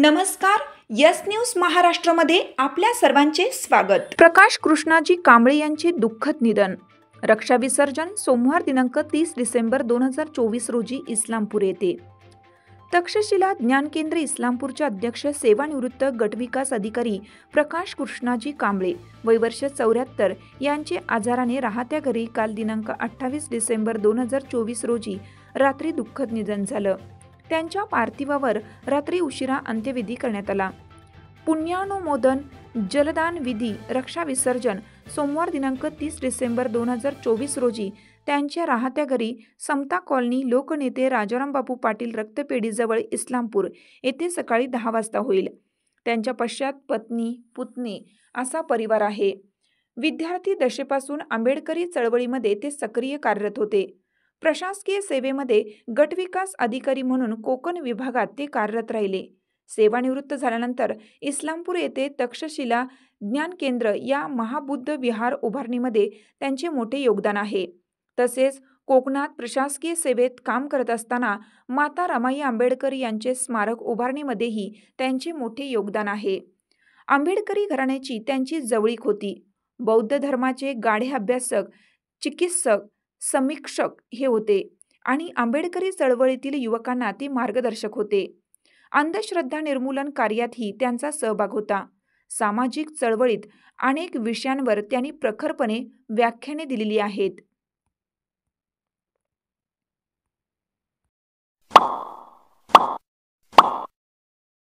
नमस्कार. Yes news महाराष्ट्रामध्ये आपल्या सर्वांचे स्वागत. प्रकाश कृष्णाजी कांबळे यांचे दुःखद निधन. रक्षा विसर्जन सोमवार दिनांक 30 डिसेंबर 2024 रोजी इस्लामपूर येथे. तक्षशिला ज्ञान केंद्र इस्लामपूरचे अध्यक्ष सेवानिवृत्त गटविकास अधिकारी प्रकाश कृष्णाजी कांबळे वय वर्ष 74 यांचे आजाराने राहत्या घरी काल दिनांक 28 डिसेंबर 2024 रोजी रात्री दुःखद निधन झालं. त्यांच्या पार्थिवावर रात्री उशिरा अंत्यविधी करण्यात आला. पुण्यानुमोदन जलदान विधी रक्षा विसर्जन सोमवार दिनांक 30 डिसेंबर 2024 रोजी त्यांच्या राहत्या घरी समता कॉलनी लोकनेते राजाराम बापू पाटील रक्तपेढीजवळ इस्लामपूर येथे सकाळी 10 वाजता होईल. त्यांच्या पश्चात पत्नी पुतणे असा परिवार आहे. विद्यार्थी दशेपासून आंबेडकरी चळवळीमध्ये ते सक्रिय कार्यरत होते. प्रशासकीय सेवेमध्ये गटविकास अधिकारी म्हणून कोकण विभागात ते कार्यरत राहिले. सेवानिवृत्त झाल्यानंतर इस्लामपूर येथे तक्षशिला ज्ञान केंद्र या महाबुद्ध विहार उभारणीमध्ये त्यांचे मोठे योगदान आहे. तसेच कोकणात प्रशासकीय सेवेत काम करत असताना माता रमाई आंबेडकर यांचे स्मारक उभारणीमध्येही त्यांचे मोठे योगदान आहे. आंबेडकरी घराण्याची त्यांची जवळीक होती. बौद्ध धर्माचे गाढे अभ्यासक, चिकित्सक, समीक्षक हे होते आणि आंबेडकरी चळवळीतील युवकांना ते मार्गदर्शक होते. अंधश्रद्धा निर्मूलन कार्यातही त्यांचा सहभाग होता. सामाजिक चळवळीत अनेक विषयांवर त्यांनी प्रखरपणे व्याख्याने दिलेली आहेत.